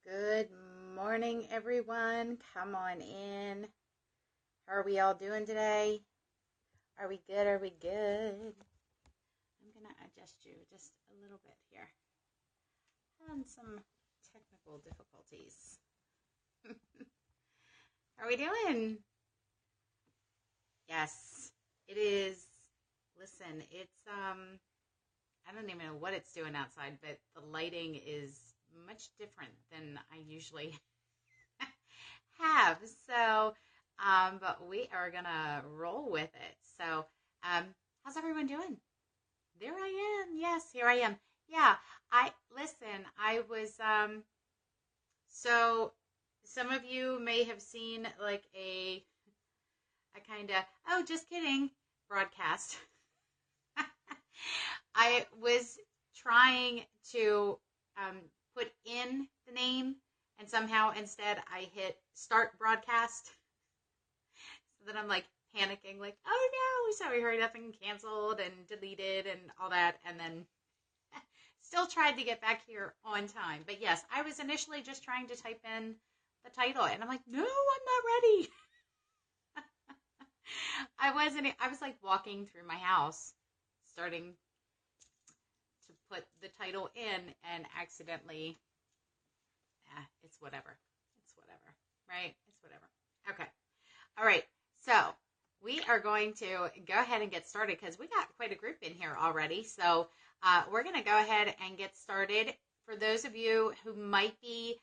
Good morning, everyone. Come on in. How are we all doing today? Are we good? Are we good? I'm going to adjust you just a little bit here. Having some technical difficulties. How are we doing? Yes, it is. Listen, it's, I don't even know what it's doing outside, but the lighting is much different than I usually have. So, but we are going to roll with it. So, how's everyone doing? There I am. Yes, here I am. Yeah, I was, so some of you may have seen like a kind of, oh, just kidding, broadcast. I was trying to put in the name, and somehow instead I hit start broadcast. So then I'm like panicking, like, oh no, so we hurried up and canceled and deleted and all that, and then still tried to get back here on time. But yes, I was initially just trying to type in the title, and I'm like, no, I'm not ready. I was like walking through my house, starting to put the title in, and accidentally, it's whatever. It's whatever, right? It's whatever. Okay. All right. So we are going to go ahead and get started because we got quite a group in here already. So we're going to go ahead and get started. For those of you who might be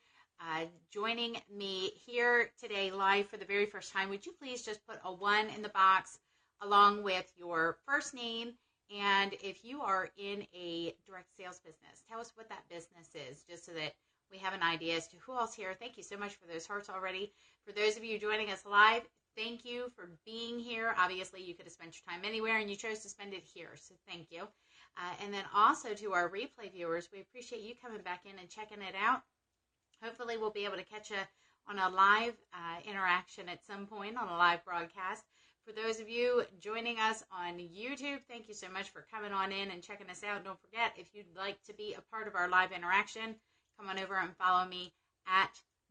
joining me here today live for the very first time, would you please just put a 1 in the box along with your first name? And if you are in a direct sales business, tell us what that business is, just so that we have an idea as to who else here. Thank you so much for those hearts already. For those of you joining us live, thank you for being here. Obviously, you could have spent your time anywhere, and you chose to spend it here, so thank you. And then also to our replay viewers, we appreciate you coming back in and checking it out. Hopefully, we'll be able to catch you on a live interaction at some point on a live broadcast. For those of you joining us on YouTube, thank you so much for coming on in and checking us out. Don't forget, if you'd like to be a part of our live interaction, come on over and follow me at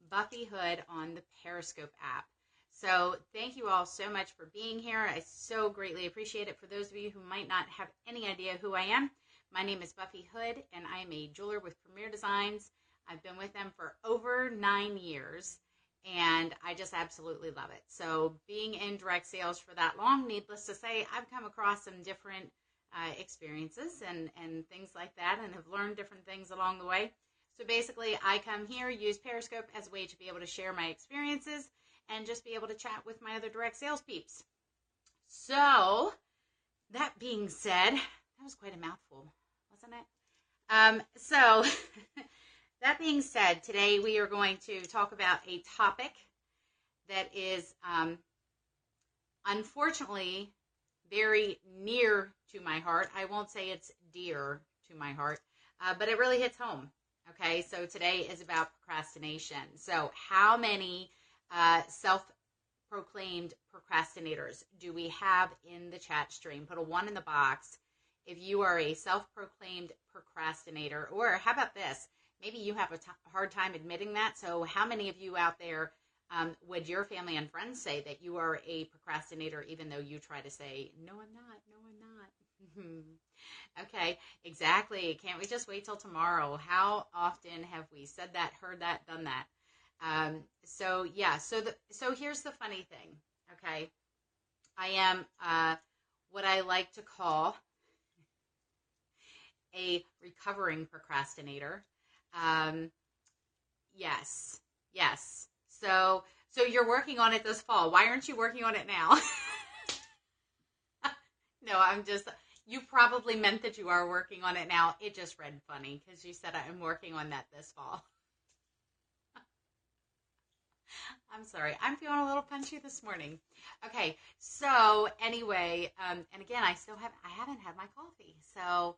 Buffy Hood on the Periscope app. So thank you all so much for being here. I so greatly appreciate it. For those of you who might not have any idea who I am, my name is Buffy Hood, and I am a jeweler with Premier Designs. I've been with them for over 9 years, and I just absolutely love it. So being in direct sales for that long, needless to say, I've come across some different experiences and things like that, and have learned different things along the way. So basically, I come here, use Periscope as a way to be able to share my experiences and just be able to chat with my other direct sales peeps. So that being said, that was quite a mouthful, wasn't it? So that being said, today we are going to talk about a topic that is unfortunately very near to my heart. I won't say it's dear to my heart, but it really hits home. Okay, so today is about procrastination. So how many self-proclaimed procrastinators do we have in the chat stream? Put a 1 in the box if you are a self-proclaimed procrastinator. Or how about this? Maybe you have a hard time admitting that. So how many of you out there would your family and friends say that you are a procrastinator, even though you try to say, no, I'm not, no, I'm not? Okay, exactly. Can't we just wait till tomorrow? How often have we said that, heard that, done that? So here's the funny thing. Okay, I am what I like to call a recovering procrastinator. Yes. So you're working on it this fall. Why aren't you working on it now? No, you probably meant that you are working on it now. It just read funny because you said I'm working on that this fall. I'm sorry. I'm feeling a little punchy this morning. Okay. So anyway, and again, I haven't had my coffee. So,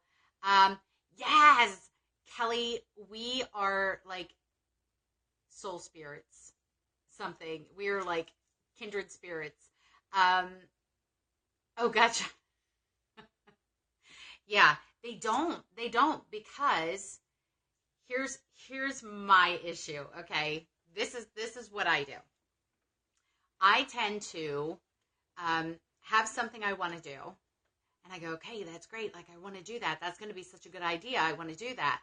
yes, Kelly, we are like soul spirits, something. We are like kindred spirits. Oh, gotcha. Yeah, they don't because here's my issue. Okay, this is what I do. I tend to have something I want to do, and I go, okay, that's great. Like, I want to do that. That's going to be such a good idea. I want to do that,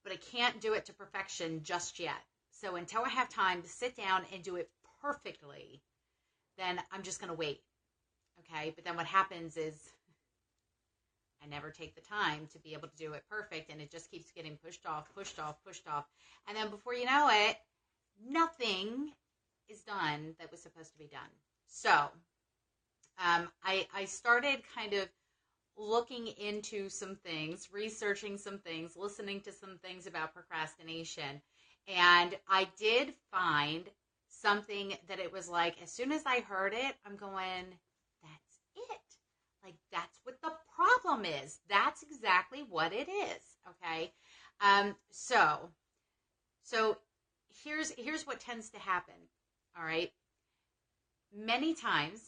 but I can't do it to perfection just yet. So until I have time to sit down and do it perfectly, then I'm just going to wait. Okay, but then what happens is I never take the time to be able to do it perfect, and it just keeps getting pushed off. And then before you know it, nothing is done that was supposed to be done. So I started kind of looking into some things, researching some things, listening to some things about procrastination. And I did find something that it was like, as soon as I heard it, I'm going, that's it. Like, that's what the problem is. That's exactly what it is. Okay. So here's what tends to happen. All right. Many times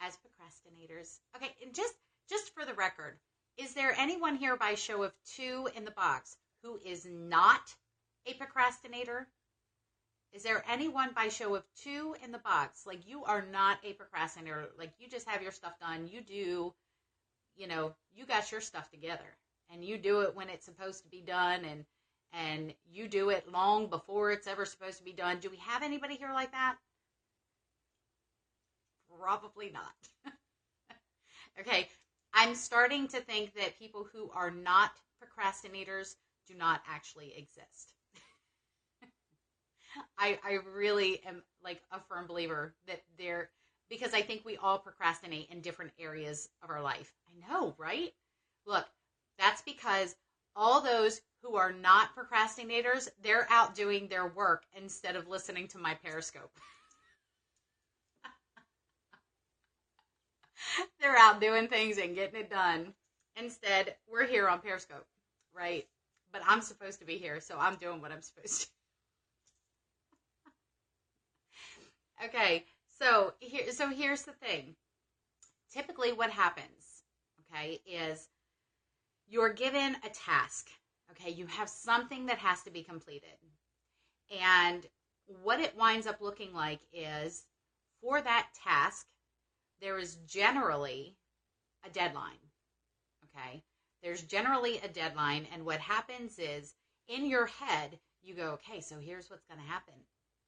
as procrastinators. Okay. And just for the record, is there anyone here by show of 2 in the box who is not a procrastinator? Is there anyone by show of 2 in the box? Like, you are not a procrastinator. Like, you just have your stuff done. You do, you got your stuff together, and you do it when it's supposed to be done, and you do it long before it's ever supposed to be done. Do we have anybody here like that? Probably not. Okay. I'm starting to think that people who are not procrastinators do not actually exist. I really am like a firm believer that because I think we all procrastinate in different areas of our life. I know, right? Look, that's because all those who are not procrastinators, they're out doing their work instead of listening to my Periscope. They're out doing things and getting it done. Instead, we're here on Periscope, right? But I'm supposed to be here, so I'm doing what I'm supposed to. Okay, so here's the thing. Typically what happens, okay, is you're given a task. Okay, you have something that has to be completed. And what it winds up looking like is, for that task, there is generally a deadline. Okay, there's generally a deadline, and what happens is, in your head, you go, okay, so here's what's going to happen.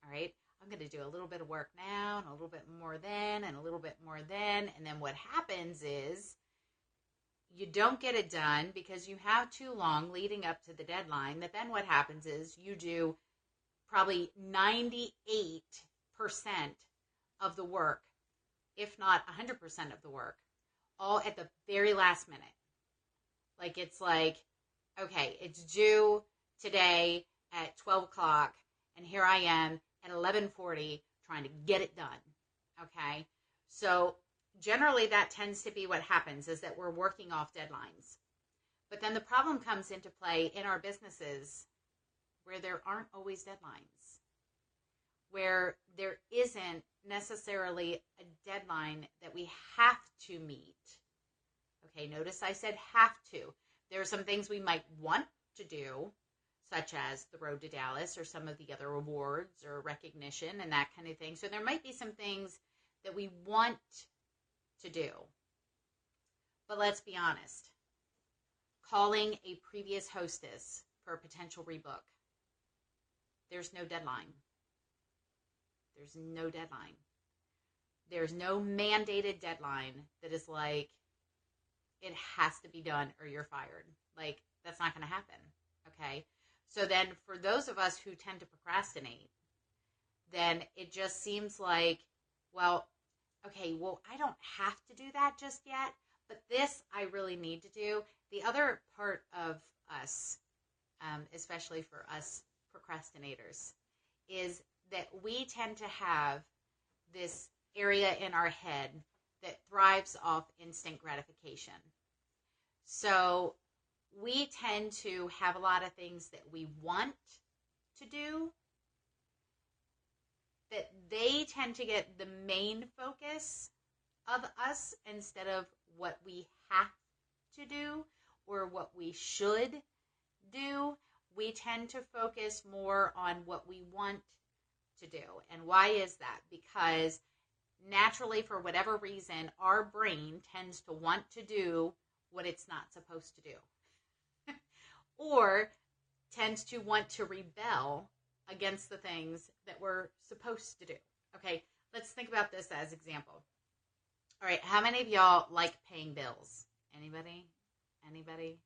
All right, I'm going to do a little bit of work now, and a little bit more then, and a little bit more then. And then what happens is you don't get it done because you have too long leading up to the deadline. That then what happens is you do probably 98% of the work, if not 100% of the work, all at the very last minute. Like, it's like, okay, it's due today at 12 o'clock, and here I am at 11:40 trying to get it done. Okay, so generally that tends to be what happens, is that we're working off deadlines. But then the problem comes into play in our businesses where there aren't always deadlines, where there isn't necessarily a deadline that we have to meet. Okay, notice I said have to. There are some things we might want to do, such as the Road to Dallas or some of the other awards or recognition and that kind of thing. So there might be some things that we want to do. But let's be honest. Calling a previous hostess for a potential rebook, there's no deadline. There's no deadline. There's no mandated deadline that is like, it has to be done or you're fired. Like, that's not going to happen. Okay? So then for those of us who tend to procrastinate, then it just seems like, well, okay, well, I don't have to do that just yet, but this I really need to do. The other part of us, especially for us procrastinators, is that we tend to have this area in our head that thrives off instant gratification. So we tend to have a lot of things that we want to do, that they tend to get the main focus of us instead of what we have to do or what we should do. we tend to focus more on what we want to do. And why is that? Because naturally, for whatever reason, our brain tends to want to do what it's not supposed to do, or tends to want to rebel against the things that we're supposed to do. Okay, let's think about this as example. All right, how many of y'all like paying bills? Anybody? Anybody?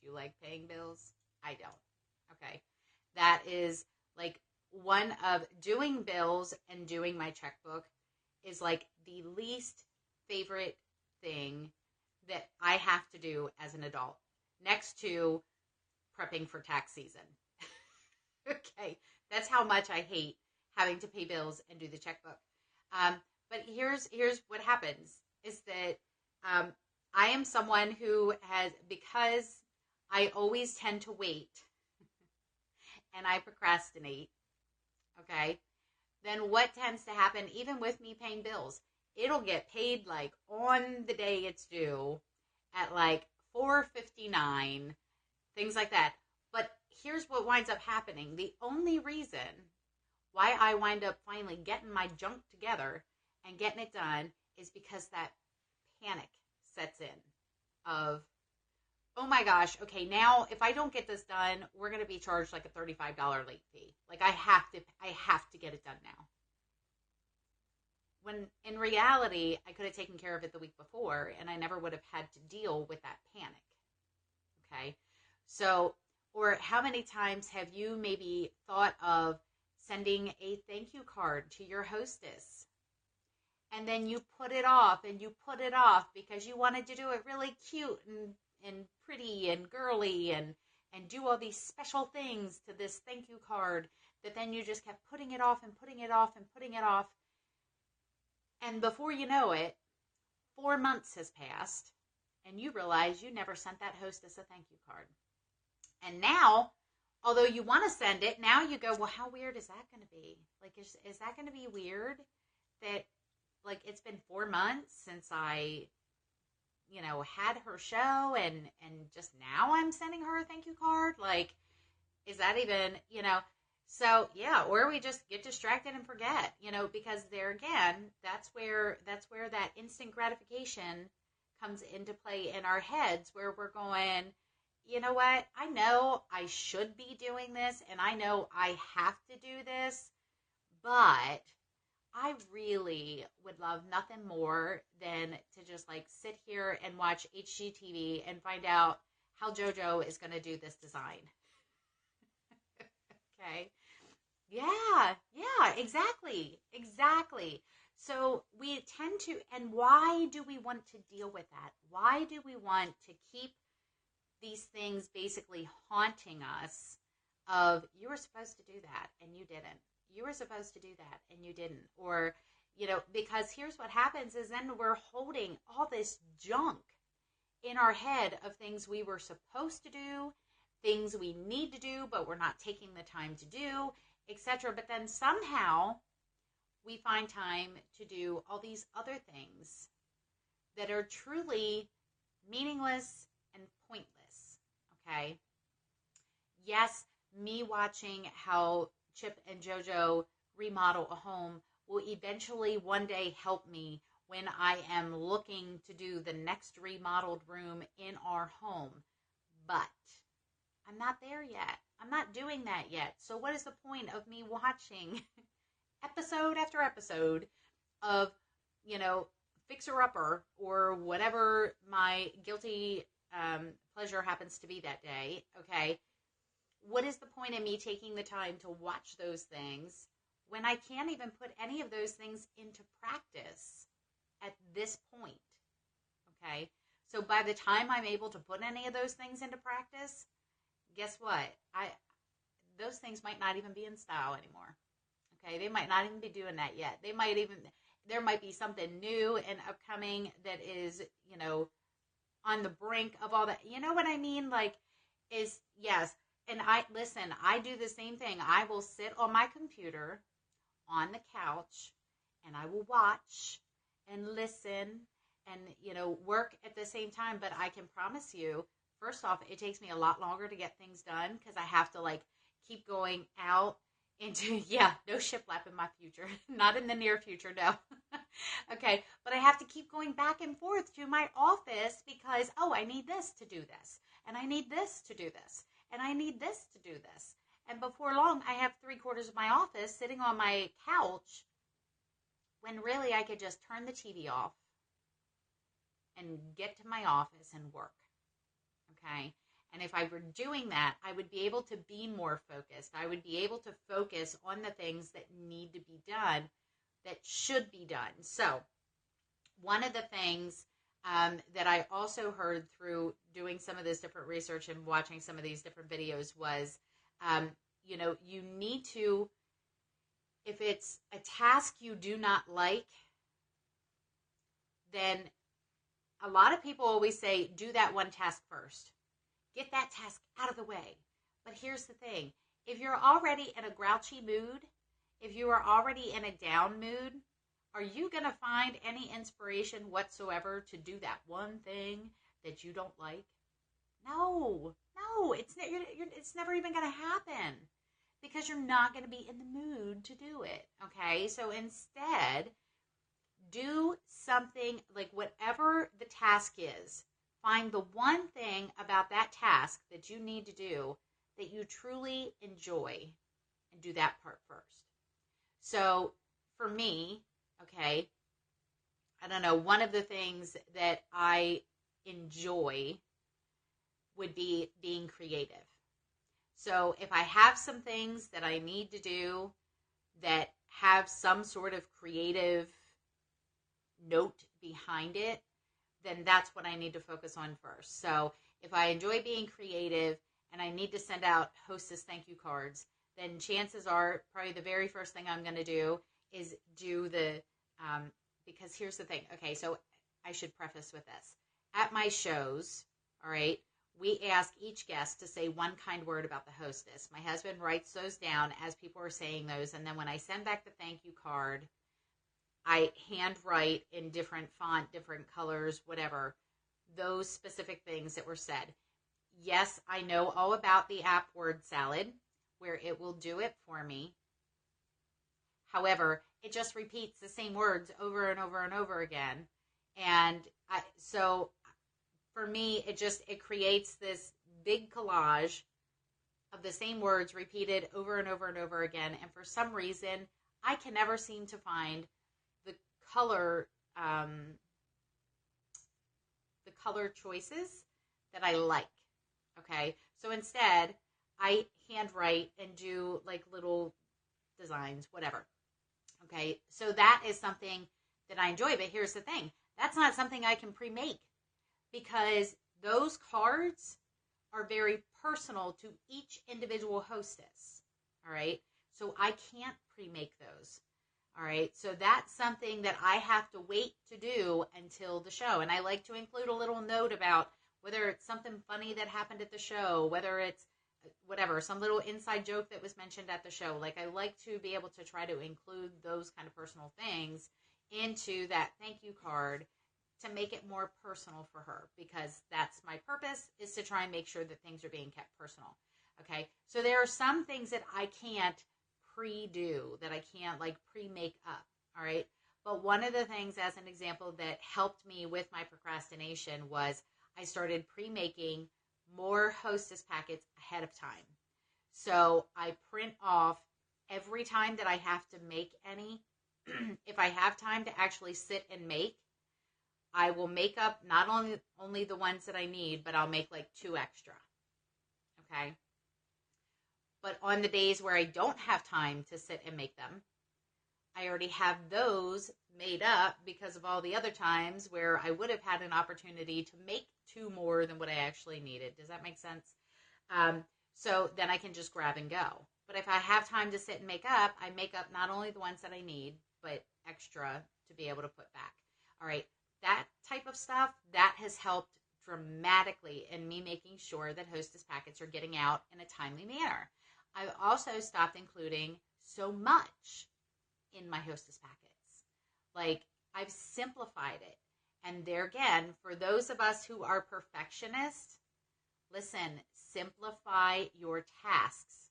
Do you like paying bills? I don't. Okay, that is like one of doing bills and doing my checkbook is like the least favorite thing that I have to do as an adult, next to prepping for tax season. Okay, that's how much I hate having to pay bills and do the checkbook. But here's what happens is that I am someone who has, because I always tend to wait and I procrastinate, okay, then what tends to happen, even with me paying bills, it'll get paid like on the day it's due at like $4.59, things like that. But here's what winds up happening. The only reason why I wind up finally getting my junk together and getting it done is because that panic sets in of, oh my gosh, okay, now if I don't get this done, we're going to be charged like a $35 late fee. Like I have to get it done now. When in reality, I could have taken care of it the week before and I never would have had to deal with that panic. Okay. So, or how many times have you maybe thought of sending a thank you card to your hostess? And then you put it off and you put it off because you wanted to do it really cute and pretty and girly and do all these special things to this thank you card that then you just kept putting it off and putting it off and putting it off. And before you know it, 4 months has passed and you realize you never sent that hostess a thank you card. And now, although you want to send it, now you go, well, how weird is that going to be? Like, is that going to be weird that, like, it's been 4 months since I, had her show and just now I'm sending her a thank you card? Like, is that even, So, yeah, or we just get distracted and forget, because there again, that's where that instant gratification comes into play in our heads, where we're going, you know what, I know I should be doing this and I know I have to do this, but I really would love nothing more than to just like sit here and watch HGTV and find out how JoJo is going to do this design. Okay. Yeah, exactly. So we tend to, and why do we want to deal with that? Why do we want to keep these things basically haunting us of, you were supposed to do that and you didn't. You were supposed to do that and you didn't. Or, because here's what happens is then we're holding all this junk in our head of things we were supposed to do, things we need to do, but we're not taking the time to do, etc. But then somehow we find time to do all these other things that are truly meaningless and pointless. Okay? Yes, me watching how Chip and JoJo remodel a home will eventually one day help me when I am looking to do the next remodeled room in our home. But I'm not there yet. I'm not doing that yet. So what is the point of me watching episode after episode of, Fixer Upper or whatever my guilty pleasure happens to be that day, okay? What is the point of me taking the time to watch those things when I can't even put any of those things into practice at this point, okay? So by the time I'm able to put any of those things into practice, guess what? Those things might not even be in style anymore. Okay, they might not even be doing that yet. There might be something new and upcoming that is, on the brink of all that. You know what I mean? Yes. And I do the same thing. I will sit on my computer on the couch and I will watch and listen and, work at the same time. But I can promise you, first off, it takes me a lot longer to get things done because I have to like keep going out into, yeah, no shiplap in my future. Not in the near future, no. Okay, but I have to keep going back and forth to my office because, oh, I need this to do this, and I need this to do this, and I need this to do this. And before long, I have 3/4 of my office sitting on my couch when really I could just turn the TV off and get to my office and work. Okay. And if I were doing that, I would be able to be more focused. I would be able to focus on the things that need to be done, that should be done. So one of the things that I also heard through doing some of this different research and watching some of these different videos was, you need to, if it's a task you do not like, then a lot of people always say, do that one task first. Get that task out of the way. But here's the thing. If you're already in a grouchy mood, if you are already in a down mood, are you going to find any inspiration whatsoever to do that one thing that you don't like? No, it's never even going to happen because you're not going to be in the mood to do it. Okay, so instead, do something like whatever the task is. Find the one thing about that task that you need to do that you truly enjoy and do that part first. So for me, okay, I don't know, one of the things that I enjoy would be being creative. So if I have some things that I need to do that have some sort of creative note behind it, then that's what I need to focus on first. So if I enjoy being creative and I need to send out hostess thank you cards, then chances are probably the very first thing I'm going to do is do the, because here's the thing. Okay, so I should preface with this. At my shows, all right, we ask each guest to say one kind word about the hostess. My husband writes those down as people are saying those, and then when I send back the thank you card, I handwrite in different font, different colors, whatever, those specific things that were said. Yes, I know all about the app word salad, where it will do it for me. However, it just repeats the same words over and over and over again. And so for me, it creates this big collage of the same words repeated over and over and over again. And for some reason, I can never seem to find the color choices that I like. Okay, so instead I handwrite and do like little designs, whatever. Okay, so that is something that I enjoy. But here's the thing, that's not something I can pre-make because those cards are very personal to each individual hostess. All right, so I can't pre-make those. All right, so that's something that I have to wait to do until the show. And I like to include a little note about whether it's something funny that happened at the show, whether it's whatever, some little inside joke that was mentioned at the show. Like, I like to be able to try to include those kind of personal things into that thank you card to make it more personal for her, because that's my purpose, is to try and make sure that things are being kept personal. Okay, so there are some things that I can't pre-do, that I can't like pre-make up, all right? But one of the things, as an example, that helped me with my procrastination was I started pre-making more hostess packets ahead of time. So I print off every time that I have to make any. If I have time to actually sit and make, I will make up not only the ones that I need, but I'll make like 2 extra. Okay? But on the days where I don't have time to sit and make them, I already have those made up because of all the other times where I would have had an opportunity to make 2 more than what I actually needed. Does that make sense? So then I can just grab and go. But if I have time to sit and make up, I make up not only the ones that I need, but extra to be able to put back. All right, that type of stuff, that has helped dramatically in me making sure that hostess packets are getting out in a timely manner. I've also stopped including so much in my hostess packets. Like, I've simplified it. And there again, for those of us who are perfectionists, Listen, simplify your tasks,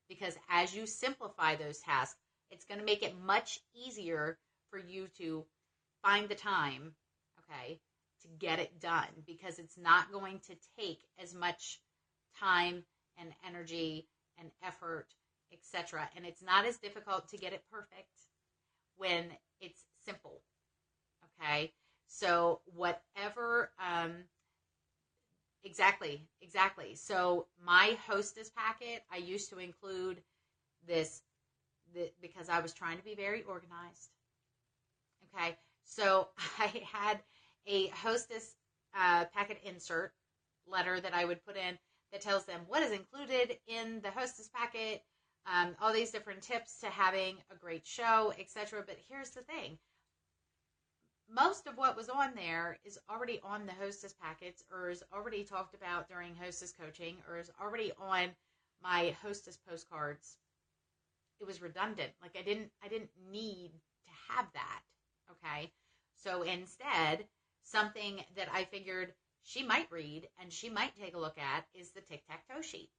because as you simplify those tasks, it's going to make it much easier for you to find the time, okay, to get it done, because it's not going to take as much time and energy and effort, etc. And it's not as difficult to get it perfect when it's simple, okay? So whatever, exactly. So my hostess packet, I used to include this because I was trying to be very organized. Okay, so I had a hostess packet insert letter that I would put in that tells them what is included in the hostess packet, all these different tips to having a great show, etc. But here's the thing. Most of what was on there is already on the hostess packets, or is already talked about during hostess coaching, or is already on my hostess postcards. It was redundant. Like I didn't need to have that. Okay. So instead, something that I figured she might read and she might take a look at is the tic-tac-toe sheet.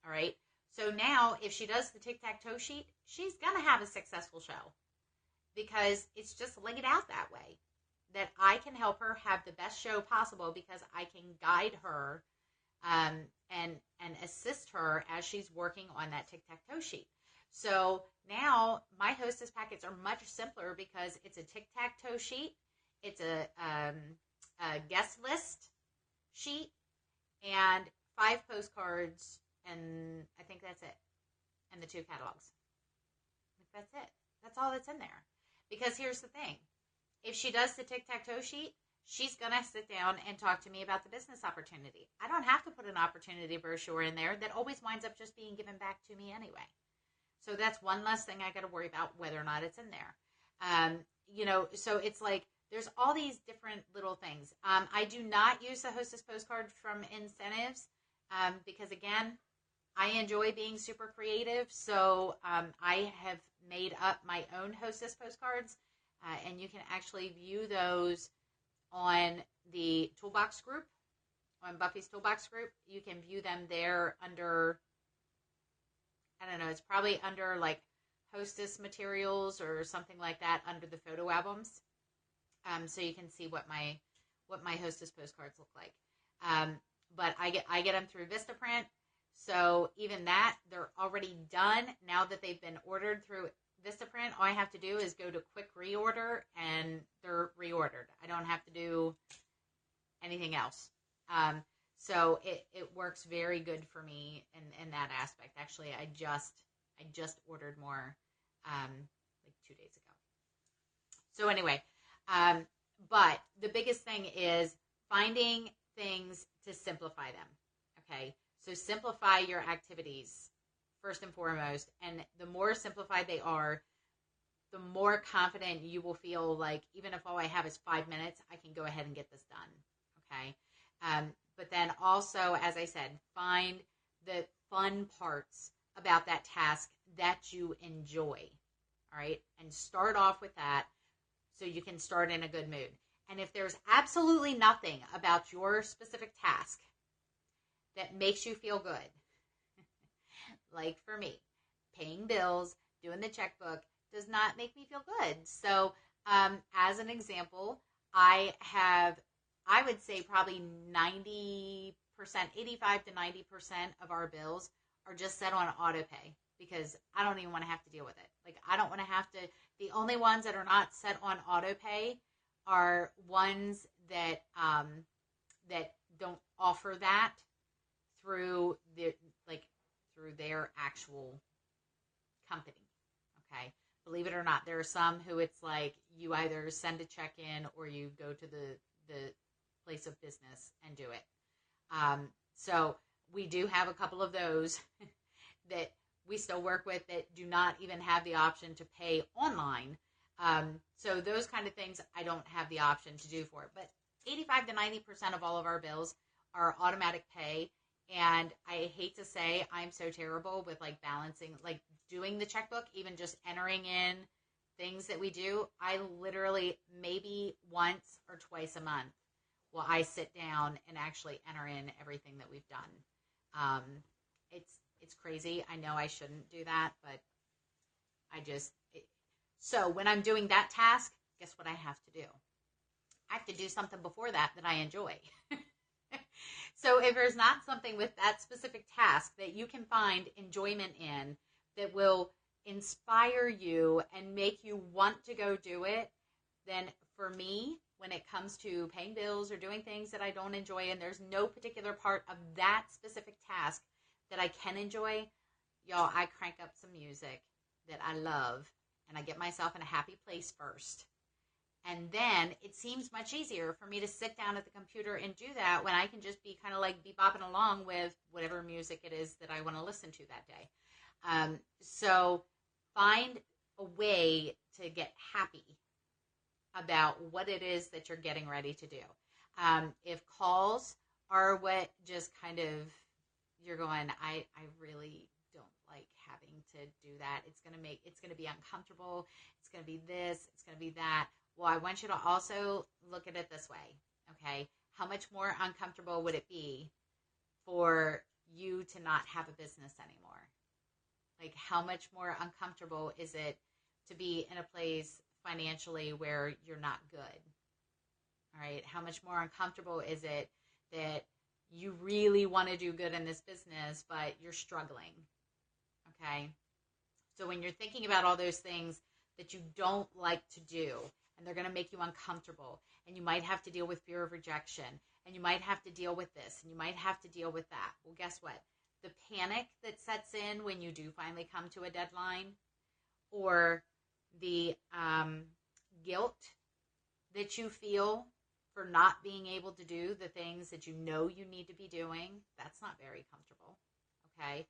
All right. So now if she does the tic-tac-toe sheet, she's going to have a successful show, because it's just laid out that way, that I can help her have the best show possible, because I can guide her and assist her as she's working on that tic-tac-toe sheet. So now my hostess packets are much simpler, because it's a tic-tac-toe sheet, it's a guest list sheet, and 5 postcards, and I think that's it, and the 2 catalogs. That's it. That's all that's in there. Because here's the thing. If she does the tic-tac-toe sheet, she's going to sit down and talk to me about the business opportunity. I don't have to put an opportunity brochure in there that always winds up just being given back to me anyway. So that's one less thing I got to worry about whether or not it's in there. So it's like there's all these different little things. I do not use the hostess postcard from incentives because, again, I enjoy being super creative. So I have made up my own hostess postcards, and you can actually view those on the Toolbox group, on Buffy's Toolbox group. You can view them there under, I don't know, it's probably under like hostess materials or something like that, under the photo albums. So you can see what my hostess postcards look like. But I get them through Vistaprint. So even that, they're already done. Now that they've been ordered through Vistaprint, all I have to do is go to quick reorder, and they're reordered. I don't have to do anything else. So it works very good for me in that aspect. Actually, I just ordered more like 2 days ago. So anyway, but the biggest thing is finding things to simplify them. Okay, so simplify your activities first and foremost, and the more simplified they are, the more confident you will feel. Like, even if all I have is 5 minutes, I can go ahead and get this done. Okay, but then also, as I said, find the fun parts about that task that you enjoy. All right, and start off with that so you can start in a good mood. And if there's absolutely nothing about your specific task that makes you feel good, like for me, paying bills, doing the checkbook does not make me feel good. So as an example, I would say probably 90%, 85 to 90% of our bills are just set on auto pay, because I don't even want to have to deal with it. Like, I don't want to have to, the only ones that are not set on auto pay are ones that that don't offer that through their actual company. Okay, believe it or not, there are some who it's like you either send a check in or you go to the place of business and do it. So we do have a couple of those that we still work with that do not even have the option to pay online. So those kind of things I don't have the option to do for it. But 85 to 90% of all of our bills are automatic pay. And I hate to say I'm so terrible with like balancing, like doing the checkbook, even just entering in things that we do. I literally maybe once or twice a month will I sit down and actually enter in everything that we've done. It's crazy. I know I shouldn't do that, but so when I'm doing that task, guess what I have to do? I have to do something before that I enjoy. So if there's not something with that specific task that you can find enjoyment in that will inspire you and make you want to go do it, then for me, when it comes to paying bills or doing things that I don't enjoy, and there's no particular part of that specific task that I can enjoy, y'all, I crank up some music that I love, and I get myself in a happy place first. And then it seems much easier for me to sit down at the computer and do that when I can just be kind of like bebopping along with whatever music it is that I want to listen to that day. So find a way to get happy about what it is that you're getting ready to do. If calls are what just kind of, you're going, I really don't like having to do that. It's going to be uncomfortable. It's going to be this, it's going to be that. Well, I want you to also look at it this way, okay? How much more uncomfortable would it be for you to not have a business anymore? Like, how much more uncomfortable is it to be in a place financially where you're not good? All right? How much more uncomfortable is it that you really want to do good in this business, but you're struggling? Okay? So when you're thinking about all those things that you don't like to do, and they're going to make you uncomfortable, and you might have to deal with fear of rejection, and you might have to deal with this, and you might have to deal with that. Well, guess what? The panic that sets in when you do finally come to a deadline, or the guilt that you feel for not being able to do the things that you know you need to be doing, that's not very comfortable, okay?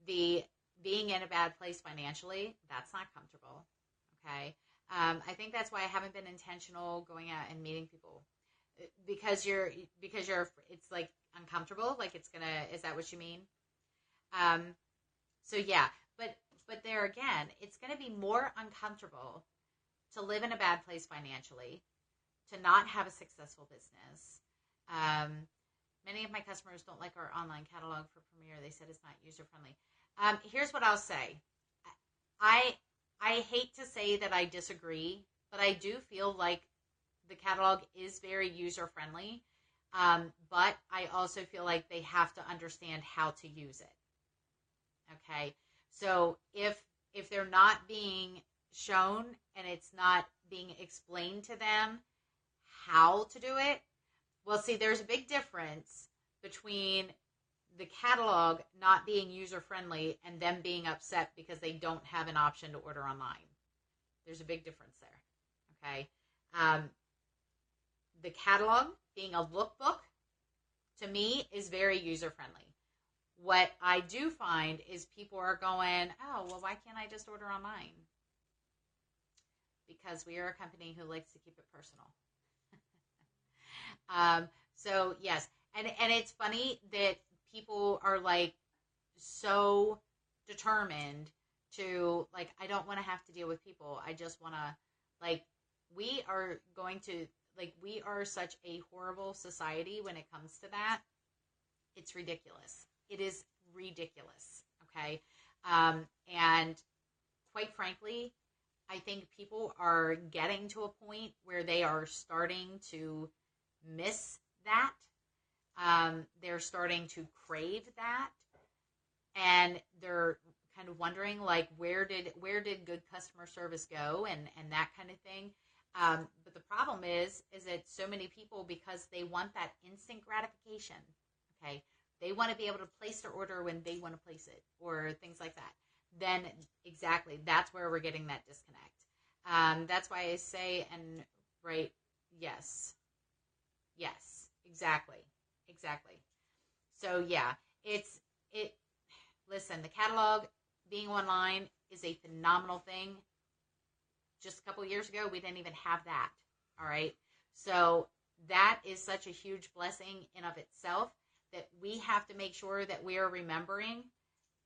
The being in a bad place financially, that's not comfortable, okay? I think that's why I haven't been intentional going out and meeting people, because it's like uncomfortable. Like is that what you mean? So yeah, but there again, it's going to be more uncomfortable to live in a bad place financially, to not have a successful business. Many of my customers don't like our online catalog for Premier. They said it's not user friendly. Here's what I'll say. I hate to say that I disagree, but I do feel like the catalog is very user-friendly, but I also feel like they have to understand how to use it, okay? So if they're not being shown and it's not being explained to them how to do it, well, see, there's a big difference between the catalog not being user-friendly and them being upset because they don't have an option to order online. There's a big difference there, okay? The catalog being a lookbook, to me, is very user-friendly. What I do find is people are going, oh, well, why can't I just order online? Because we are a company who likes to keep it personal. So, yes, and it's funny that people are like so determined to like, I don't want to have to deal with people. I just want to like, we are such a horrible society when it comes to that. It's ridiculous. It is ridiculous. Okay. And quite frankly, I think people are getting to a point where they are starting to miss that. They're starting to crave that, and they're kind of wondering like, where did good customer service go, and that kind of thing. But the problem is that so many people, because they want that instant gratification, okay, they want to be able to place their order when they want to place it, or things like that. Then exactly, that's where we're getting that disconnect. That's why I say, and right, yes, exactly. So yeah, listen, the catalog being online is a phenomenal thing. Just a couple years ago, we didn't even have that. All right. So that is such a huge blessing in of itself, that we have to make sure that we are remembering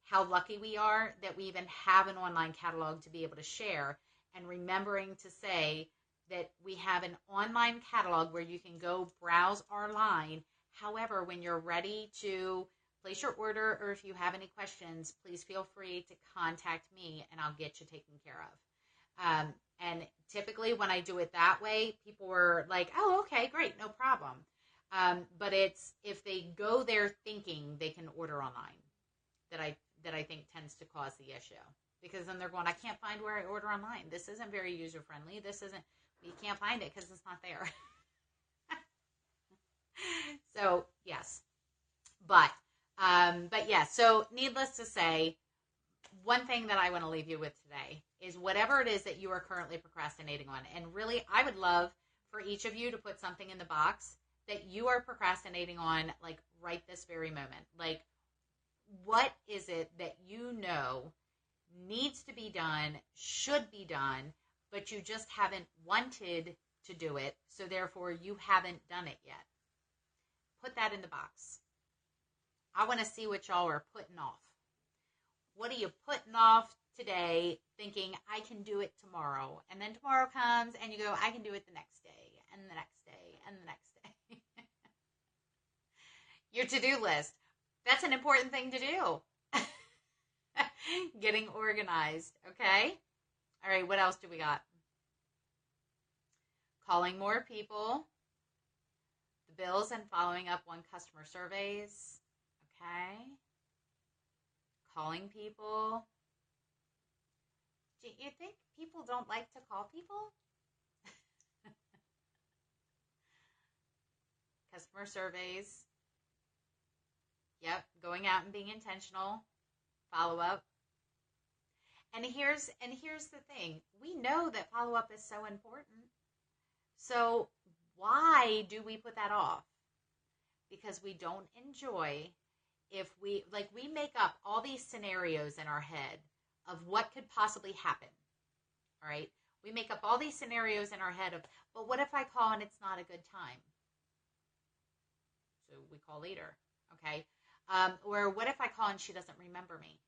how lucky we are that we even have an online catalog to be able to share, and remembering to say, that we have an online catalog where you can go browse our line. However, when you're ready to place your order, or if you have any questions, please feel free to contact me and I'll get you taken care of. And typically when I do it that way, people were like, oh, okay, great, no problem. But it's, if they go there thinking they can order online, that I think tends to cause the issue. Because then they're going, I can't find where I order online. This isn't very user-friendly. You can't find it because it's not there. So, yes. But yeah, so needless to say, one thing that I want to leave you with today is whatever it is that you are currently procrastinating on. And really, I would love for each of you to put something in the box that you are procrastinating on, like right this very moment. Like, what is it that you know needs to be done, should be done, but you just haven't wanted to do it, so therefore you haven't done it yet? Put that in the box. I want to see what y'all are putting off. What are you putting off today thinking I can do it tomorrow? And then tomorrow comes and you go, I can do it the next day, and the next day, and the next day. Your to-do list. That's an important thing to do. Getting organized, okay? All right, what else do we got? Calling more people, the bills, and following up on customer surveys, okay? Calling people. Do you think people don't like to call people? Customer surveys. Yep, going out and being intentional. Follow up. And here's the thing. We know that follow up is so important. So why do we put that off? Because we don't enjoy, if we make up all these scenarios in our head of what could possibly happen. All right? We make up all these scenarios in our head of, well, what if I call and it's not a good time? So we call later. Okay? Or what if I call and she doesn't remember me?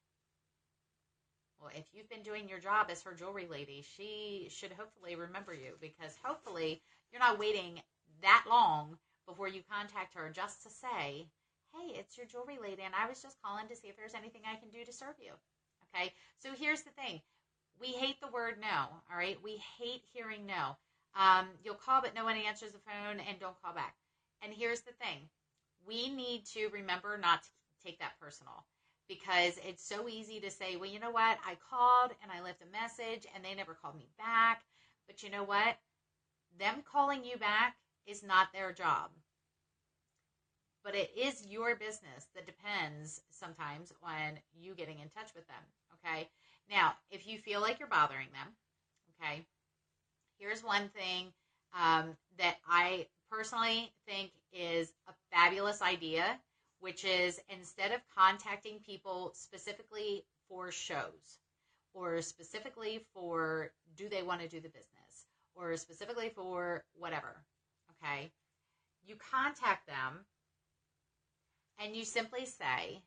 Well, if you've been doing your job as her jewelry lady, she should hopefully remember you, because hopefully you're not waiting that long before you contact her just to say, hey, it's your jewelry lady, and I was just calling to see if there's anything I can do to serve you. Okay? So here's the thing. We hate the word no, all right? We hate hearing no. You'll call, but no one answers the phone, and don't call back. And here's the thing. We need to remember not to take that personal, because it's so easy to say, well, you know what? I called and I left a message and they never called me back. But you know what? Them calling you back is not their job. But it is your business that depends sometimes on you getting in touch with them. Okay? Now, if you feel like you're bothering them, okay, here's one thing that I personally think is a fabulous idea, which is, instead of contacting people specifically for shows, or specifically for do they want to do the business, or specifically for whatever, okay, you contact them and you simply say,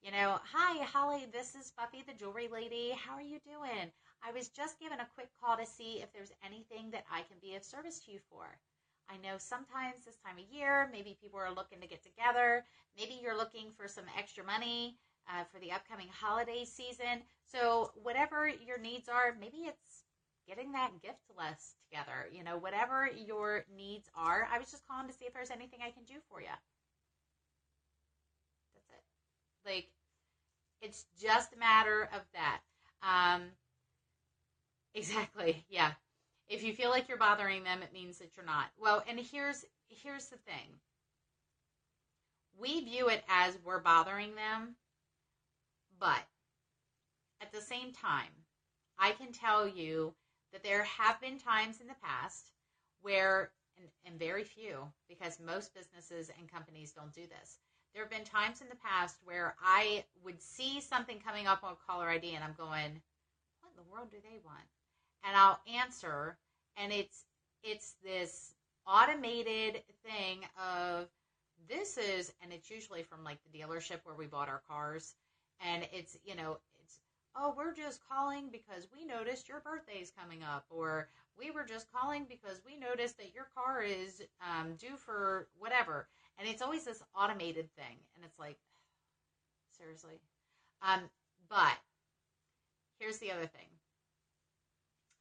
you know, hi, Holly, this is Buffy, the jewelry lady. How are you doing? I was just given a quick call to see if there's anything that I can be of service to you for. I know sometimes this time of year, maybe people are looking to get together. Maybe you're looking for some extra money for the upcoming holiday season. So whatever your needs are, maybe it's getting that gift list together. You know, whatever your needs are, I was just calling to see if there's anything I can do for you. That's it. Like, it's just a matter of that. Exactly, yeah. If you feel like you're bothering them, it means that you're not. Well, and here's the thing. We view it as we're bothering them, but at the same time, I can tell you that there have been times in the past where, and very few, because most businesses and companies don't do this. There have been times in the past where I would see something coming up on caller ID and I'm going, what in the world do they want? And I'll answer, and it's this automated thing of, this is, and it's usually from like the dealership where we bought our cars, and it's, you know, it's, oh, we're just calling because we noticed your birthday's coming up, or we were just calling because we noticed that your car is due for whatever. And it's always this automated thing. And it's like, seriously. But here's the other thing.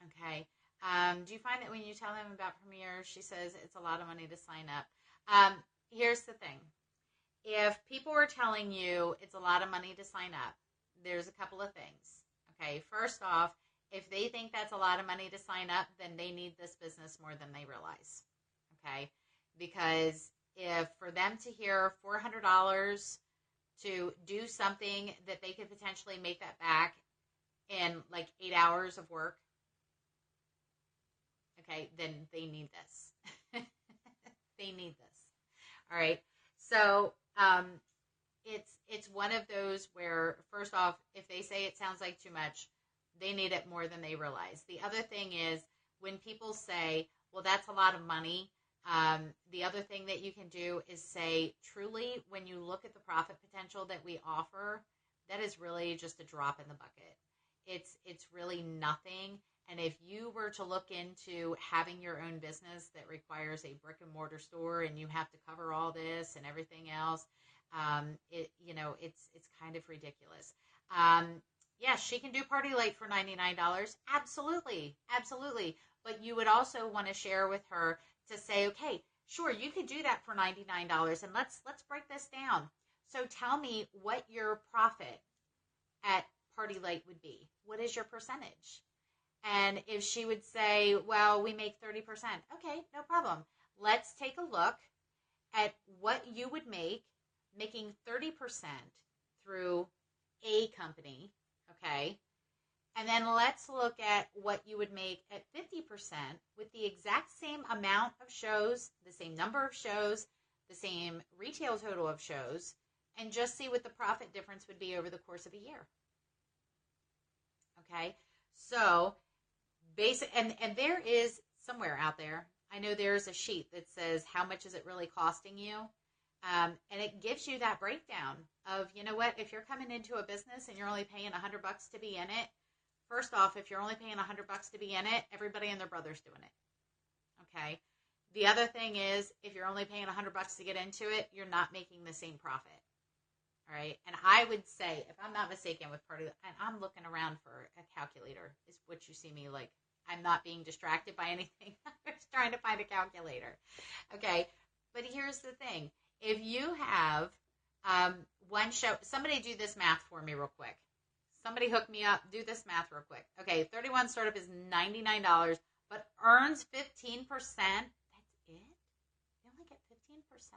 Okay. Do you find that when you tell them about Premiere, she says it's a lot of money to sign up? Here's the thing. If people are telling you it's a lot of money to sign up, there's a couple of things. Okay. First off, if they think that's a lot of money to sign up, then they need this business more than they realize. Okay. Because if for them to hear $400 to do something that they could potentially make that back in like 8 hours of work, okay, then they need this. They need this. All right. So it's one of those where, first off, if they say it sounds like too much, they need it more than they realize. The other thing is when people say, well, that's a lot of money, the other thing that you can do is say, truly, when you look at the profit potential that we offer, that is really just a drop in the bucket. It's really nothing. And if you were to look into having your own business that requires a brick and mortar store and you have to cover all this and everything else, it's kind of ridiculous. Yes, she can do Party Light for $99. Absolutely. Absolutely. But you would also want to share with her to say, okay, sure, you could do that for $99. And let's break this down. So tell me what your profit at Party Light would be. What is your percentage? And if she would say, well, we make 30%. Okay, no problem. Let's take a look at what you would make making 30% through a company. Okay. And then let's look at what you would make at 50% with the exact same amount of shows, the same number of shows, the same retail total of shows, and just see what the profit difference would be over the course of a year. Okay. So and there is somewhere out there, I know there's a sheet that says how much is it really costing you, and it gives you that breakdown of, you know what, if you're coming into a business and you're only paying $100 to be in it, first off, if you're only paying $100 to be in it, everybody and their brother's doing it. Okay. The other thing is, if you're only paying $100 to get into it, you're not making the same profit. All right. And I would say, if I'm not mistaken with Party, and I'm looking around for a calculator, is what you see me like. I'm not being distracted by anything. I'm just trying to find a calculator. Okay. But here's the thing. If you have one show, somebody do this math for me real quick. Somebody hook me up. Do this math real quick. Okay. 31 startup is $99, but earns 15%. That's it? You only get 15%?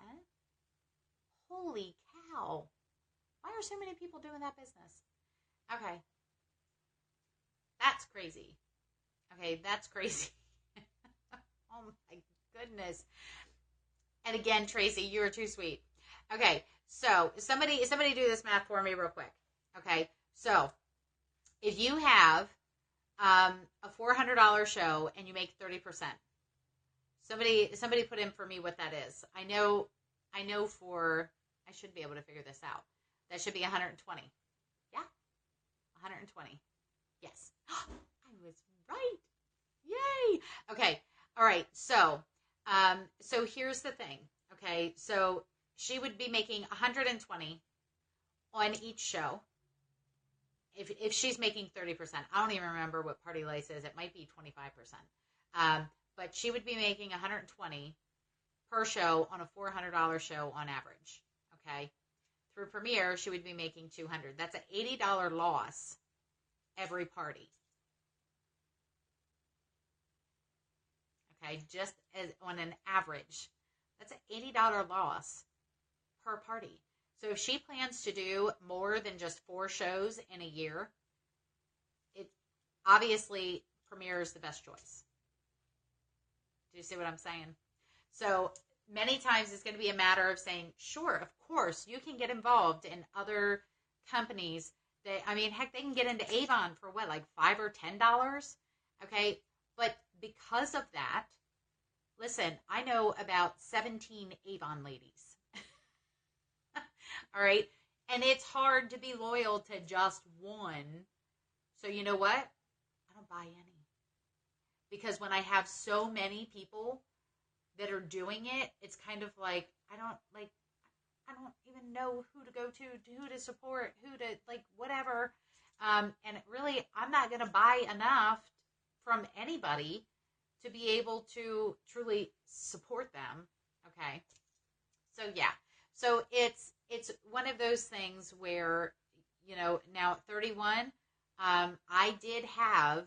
Holy cow. Why are so many people doing that business? Okay. That's crazy. Okay, that's crazy. Oh my goodness. And again, Tracy, you are too sweet. Okay, so somebody do this math for me real quick. Okay, so if you have a $400 show and you make 30%, somebody put in for me what that is. I know I should be able to figure this out. That should be 120. Yeah, 120. Yes. I was right. Yay. Okay. All right. So here's the thing. Okay. So she would be making 120 on each show. If she's making 30%, I don't even remember what Party Lice is. It might be 25%. But she would be making 120 per show on a $400 show on average. Okay. Through Premiere, she would be making 200. That's an $80 loss every party. Okay, just as on an average, that's an $80 loss per party. So if she plans to do more than just 4 shows in a year, it obviously Premiere is the best choice. Do you see what I'm saying? So many times it's going to be a matter of saying, sure, of course, you can get involved in other companies. Heck, they can get into Avon for what, like $5 or $10? Okay, but because of that, listen, I know about 17 Avon ladies. All right, and it's hard to be loyal to just one So you know what? I don't buy any. Because when I have so many people that are doing it, it's kind of like, I don't even know who to go to, who to support, who to, like, whatever. And really, I'm not going to buy enough from anybody to be able to truly support them. Okay. So yeah. So it's one of those things where, now at 31, I did have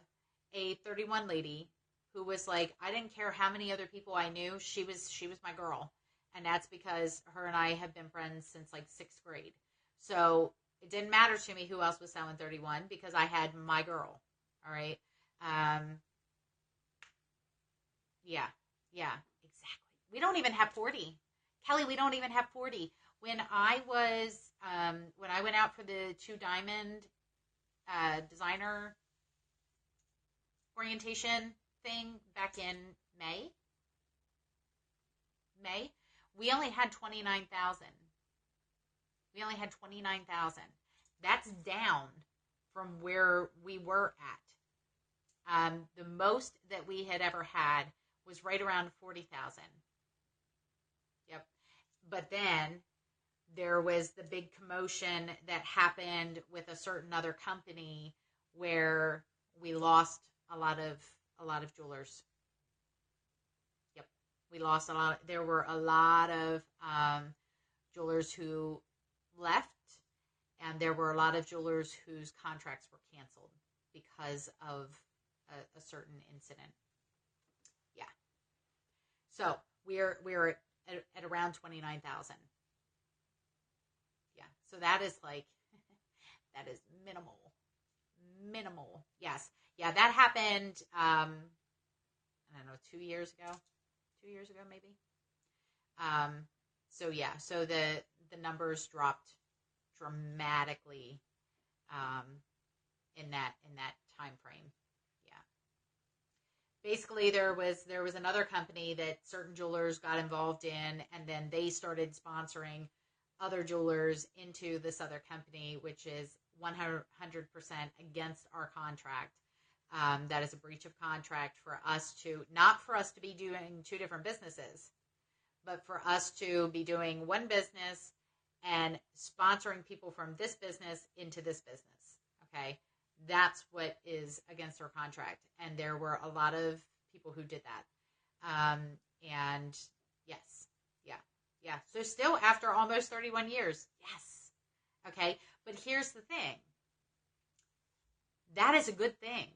a 31 lady who was like, I didn't care how many other people I knew. She was my girl. And that's because her and I have been friends since like 6th grade. So it didn't matter to me who else was selling 31 because I had my girl. All right. Yeah, exactly. We don't even have 40. Kelly, we don't even have 40. When I went out for the 2 Diamond designer orientation thing back in May, we only had 29,000. We only had 29,000. That's down from where we were at. The most that we had ever had was right around 40,000. Yep. But then there was the big commotion that happened with a certain other company where we lost a lot of jewelers. Yep. We lost a lot. There were a lot of jewelers who left, and there were a lot of jewelers whose contracts were canceled because of a certain incident. Yeah. So we're at around 29,000. Yeah. So that is like that is minimal. Yes. Yeah. That happened. I don't know, 2 years ago. 2 years ago, maybe. So yeah. So the numbers dropped dramatically in that time frame. Basically there was another company that certain jewelers got involved in, and then they started sponsoring other jewelers into this other company, which is 100% against our contract. That is a breach of contract for us to, not for us to be doing 2 different businesses, but for us to be doing one business and sponsoring people from this business into this business. Okay. That's what is against our contract. And there were a lot of people who did that. And yes. Yeah. So still after almost 31 years. Yes. Okay. But here's the thing. That is a good thing.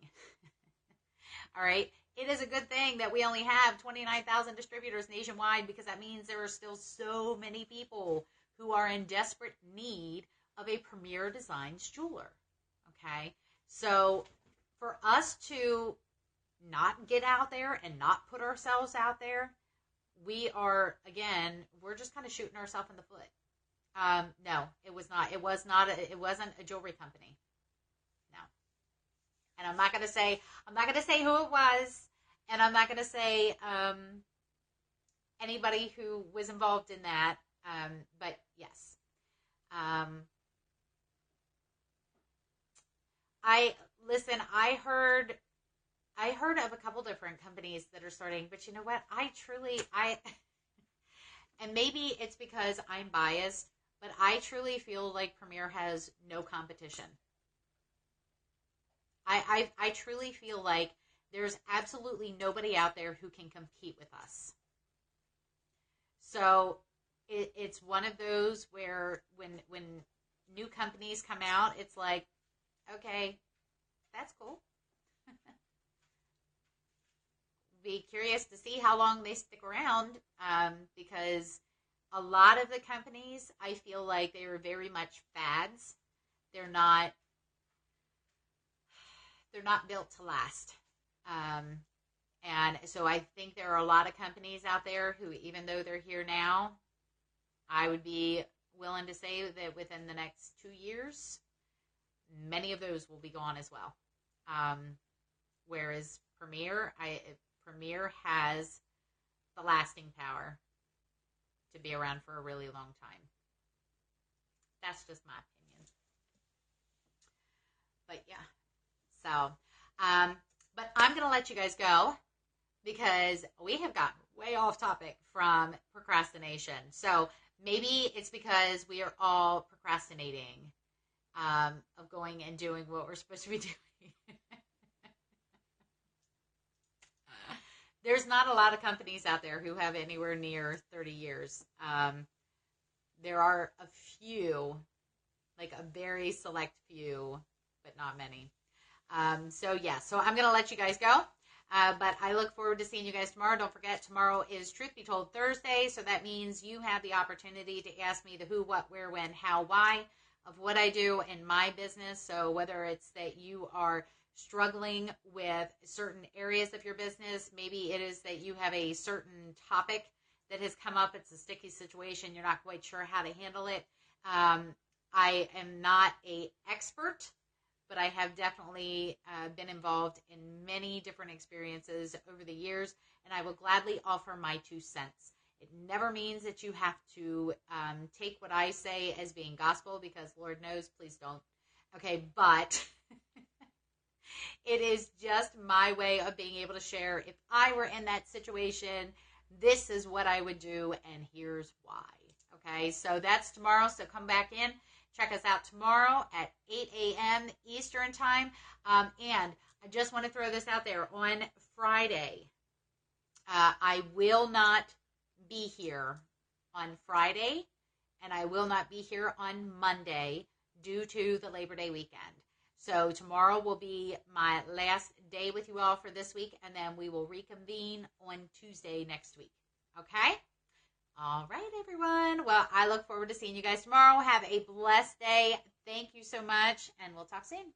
All right. It is a good thing that we only have 29,000 distributors nationwide, because that means there are still so many people who are in desperate need of a Premier Designs jeweler. Okay. So for us to not get out there and not put ourselves out there, we're just kind of shooting ourselves in the foot. No, it was not. It wasn't a jewelry company. No. And I'm not going to say who it was, and I'm not going to say anybody who was involved in that. But yes. I heard of a couple different companies that are starting, but you know what? And maybe it's because I'm biased, but I truly feel like Premier has no competition. I truly feel like there's absolutely nobody out there who can compete with us. So it's one of those where when new companies come out, it's like, okay, that's cool. Be curious to see how long they stick around, because a lot of the companies, I feel like they are very much fads. They're not built to last. And so I think there are a lot of companies out there who, even though they're here now, I would be willing to say that within the next 2 years, many of those will be gone as well. Whereas Premier has the lasting power to be around for a really long time. That's just my opinion. But yeah, So, but I'm going to let you guys go because we have gotten way off topic from procrastination. So maybe it's because we are all procrastinating of going and doing what we're supposed to be doing. There's not a lot of companies out there who have anywhere near 30 years. There are a few, like a very select few, but not many. So I'm going to let you guys go. But I look forward to seeing you guys tomorrow. Don't forget, tomorrow is Truth Be Told Thursday. So that means you have the opportunity to ask me the who, what, where, when, how, why of what I do in my business. So whether it's that you are struggling with certain areas of your business, maybe it is that you have a certain topic that has come up. It's a sticky situation. You're not quite sure how to handle it. I am not an expert, but I have definitely been involved in many different experiences over the years, and I will gladly offer my 2 cents. It never means that you have to take what I say as being gospel, because Lord knows, please don't. Okay, but it is just my way of being able to share. If I were in that situation, this is what I would do, and here's why. Okay, so that's tomorrow, so come back in. Check us out tomorrow at 8 a.m. Eastern Time. And I just want to throw this out there. On Friday, I will not be here on Friday, and I will not be here on Monday due to the Labor Day weekend. So tomorrow will be my last day with you all for this week, and then we will reconvene on Tuesday next week. Okay? All right, everyone. Well, I look forward to seeing you guys tomorrow. Have a blessed day. Thank you so much, and we'll talk soon.